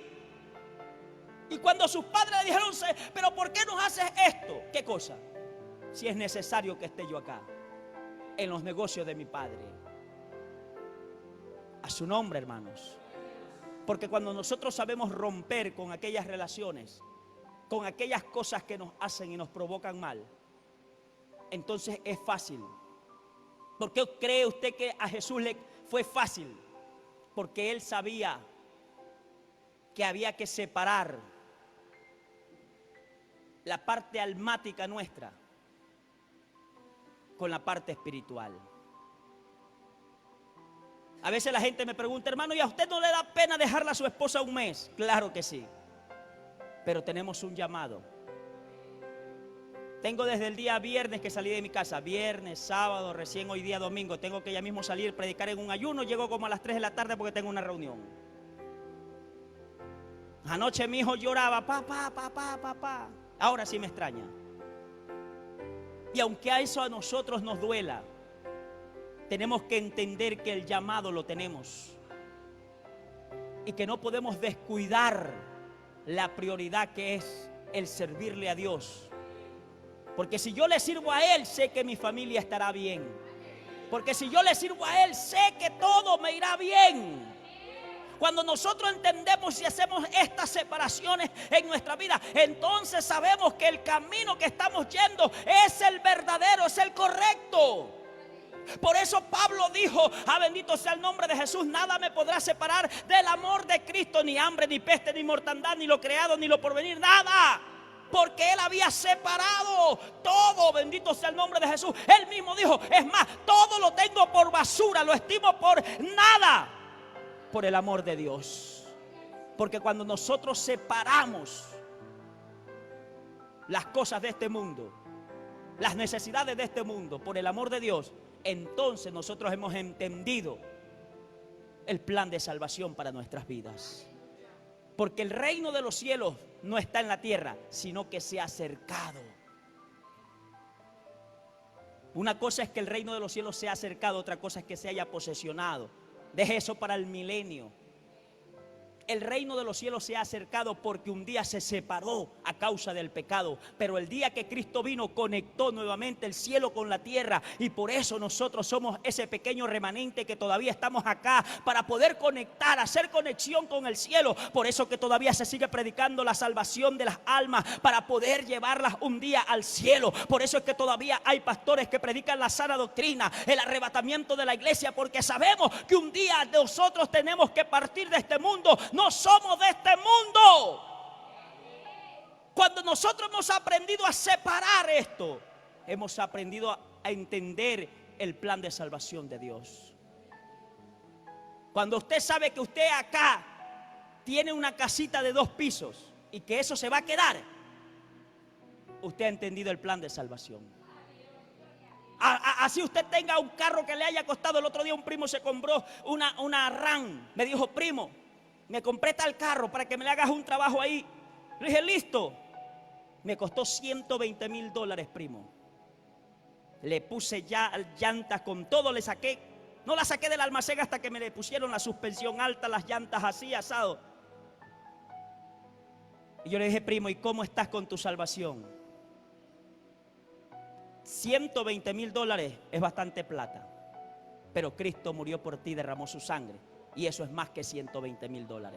Y cuando sus padres le dijeron: pero ¿por qué nos haces esto? ¿Qué cosa? Si es necesario que esté yo acá, en los negocios de mi Padre. A su nombre, hermanos. Porque cuando nosotros sabemos romper con aquellas relaciones, con aquellas cosas que nos hacen y nos provocan mal, entonces es fácil. ¿Por qué cree usted que a Jesús le fue fácil? Porque él sabía que había que separar la parte almática nuestra con la parte espiritual. A veces la gente me pregunta: hermano, ¿y a usted no le da pena dejarla a su esposa un mes? Claro que sí, pero tenemos un llamado. Tengo desde el día viernes que salí de mi casa, viernes, sábado, recién hoy día domingo, tengo que ya mismo salir, predicar en un ayuno, llego como a las 3 de la tarde porque tengo una reunión. Anoche mi hijo lloraba: papá, ahora sí me extraña. Y aunque a eso a nosotros nos duela, tenemos que entender que el llamado lo tenemos y que no podemos descuidar la prioridad que es el servirle a Dios. Porque si yo le sirvo a Él, sé que mi familia estará bien. Porque si yo le sirvo a Él, sé que todo me irá bien. Cuando nosotros entendemos y hacemos estas separaciones en nuestra vida, entonces sabemos que el camino que estamos yendo es el verdadero, es el correcto. Por eso Pablo dijo: bendito sea el nombre de Jesús, nada me podrá separar del amor de Cristo, ni hambre, ni peste, ni mortandad, ni lo creado, ni lo porvenir, nada. Porque él había separado todo, bendito sea el nombre de Jesús. Él mismo dijo: es más, todo lo tengo por basura, lo estimo por nada, por el amor de Dios. Porque cuando nosotros separamos las cosas de este mundo, las necesidades de este mundo, por el amor de Dios, entonces nosotros hemos entendido el plan de salvación para nuestras vidas. Porque el reino de los cielos no está en la tierra, sino que se ha acercado. Una cosa es que el reino de los cielos se ha acercado, otra cosa es que se haya posesionado. Deje eso para el milenio. El reino de los cielos se ha acercado porque un día se separó a causa del pecado, pero el día que Cristo vino conectó nuevamente el cielo con la tierra, y por eso nosotros somos ese pequeño remanente que todavía estamos acá para poder conectar, hacer conexión con el cielo. Por eso que todavía se sigue predicando la salvación de las almas para poder llevarlas un día al cielo. Por eso es que todavía hay pastores que predican la sana doctrina, el arrebatamiento de la iglesia, porque sabemos que un día nosotros tenemos que partir de este mundo. No somos de este mundo. Cuando nosotros hemos aprendido a separar esto, hemos aprendido a entender el plan de salvación de Dios. Cuando usted sabe que usted acá tiene una casita de 2 pisos y que eso se va a quedar, usted ha entendido el plan de salvación. Así usted tenga un carro que le haya costado. El otro día un primo se compró una RAM. Me dijo: primo, me compré tal carro para que me le hagas un trabajo ahí. Le dije: listo. Me costó $120,000, primo. Le puse ya llantas con todo, le saqué. No la saqué del almacén hasta que me le pusieron la suspensión alta, las llantas así, asado. Y yo le dije: primo, ¿y cómo estás con tu salvación? $120,000 es bastante plata, pero Cristo murió por ti, derramó su sangre, y eso es más que $120,000.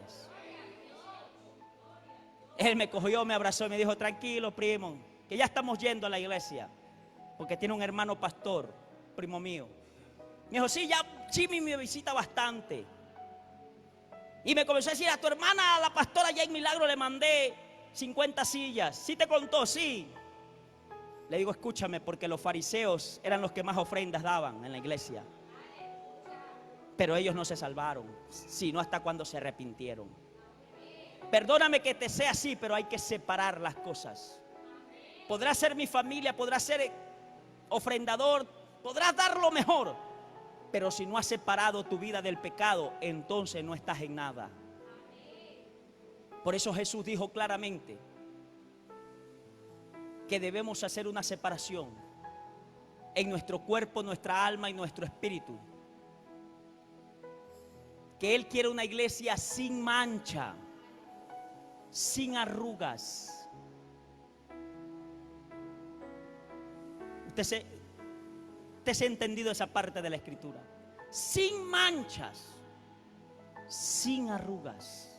Él me cogió, me abrazó y me dijo: tranquilo, primo, que ya estamos yendo a la iglesia, porque tiene un hermano pastor, primo mío. Me dijo: sí, ya Jimmy me visita bastante. Y me comenzó a decir: a tu hermana, a la pastora, ya en Milagro le mandé 50 sillas. ¿Sí te contó? Sí. Le digo: escúchame, porque los fariseos eran los que más ofrendas daban en la iglesia, pero ellos no se salvaron, sino hasta cuando se arrepintieron. Perdóname que te sea así, pero hay que separar las cosas. Podrás ser mi familia, podrás ser ofrendador, podrás dar lo mejor, pero si no has separado tu vida del pecado, entonces no estás en nada. Por eso Jesús dijo claramente que debemos hacer una separación en nuestro cuerpo, nuestra alma y nuestro espíritu. Que Él quiere una iglesia sin mancha, sin arrugas. Usted se ha entendido esa parte de la escritura. Sin manchas, sin arrugas.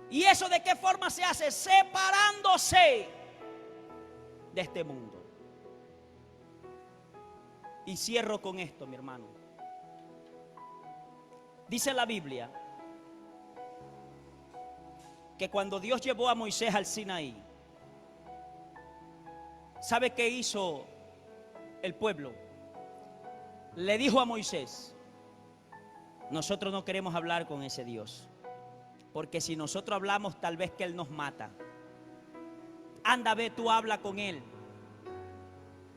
¿Y eso de qué forma se hace? Separándose de este mundo. Y cierro con esto, mi hermano. Dice la Biblia que cuando Dios llevó a Moisés al Sinaí, ¿sabe qué hizo el pueblo? Le dijo a Moisés: nosotros no queremos hablar con ese Dios, porque si nosotros hablamos, tal vez que Él nos mata. Anda, ve, tú habla con Él,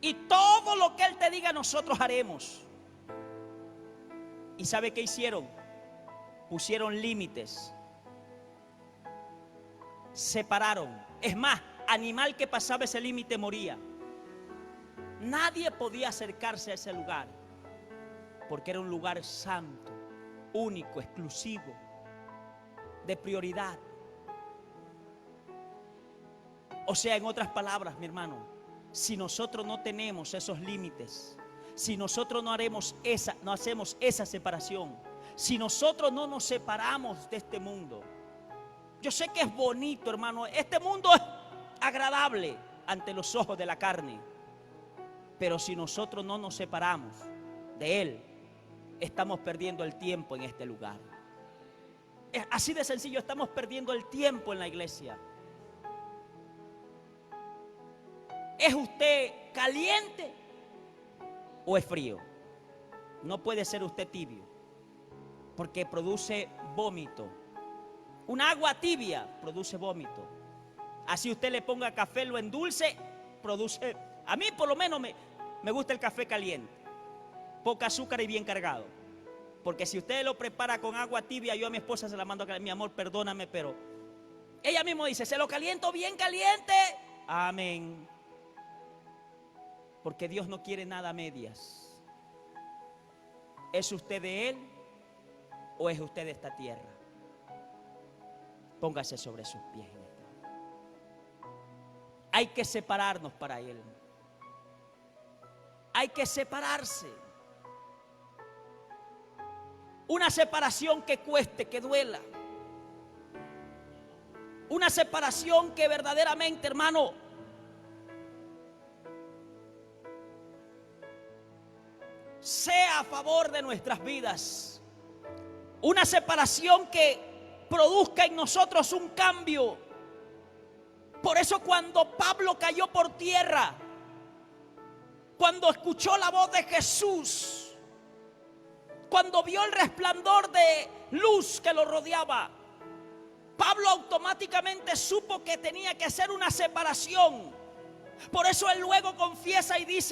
y todo lo que Él te diga nosotros haremos. ¿Y sabe qué hicieron? Pusieron límites, separaron. Es más, animal que pasaba ese límite moría. Nadie podía acercarse a ese lugar, porque era un lugar santo, único, exclusivo, de prioridad. O sea, en otras palabras, mi hermano, si nosotros no tenemos esos límites, si nosotros no hacemos esa separación, si nosotros no nos separamos de este mundo. Yo sé que es bonito, hermano, este mundo es agradable ante los ojos de la carne, pero si nosotros no nos separamos de Él, estamos perdiendo el tiempo en este lugar. Es así de sencillo, estamos perdiendo el tiempo en la iglesia. ¿Es usted caliente o es frío? No puede ser usted tibio, porque produce vómito. Un agua tibia produce vómito. Así usted le ponga café, lo endulce, produce. A mí por lo menos me gusta el café caliente, poca azúcar y bien cargado. Porque si usted lo prepara con agua tibia, yo a mi esposa se la mando a calentar. Mi amor, perdóname, pero ella misma dice, se lo caliento bien caliente. Amén. Porque Dios no quiere nada a medias. ¿Es usted de Él o es usted de esta tierra? Póngase sobre sus pies. Hay que separarnos para Él. Hay que separarse. Una separación que cueste, que duela. Una separación que verdaderamente, hermano, sea a favor de nuestras vidas. Una separación que produzca en nosotros un cambio. Por eso cuando Pablo cayó por tierra, cuando escuchó la voz de Jesús, cuando vio el resplandor de luz que lo rodeaba, Pablo automáticamente supo que tenía que hacer una separación. Por eso él luego confiesa y dice,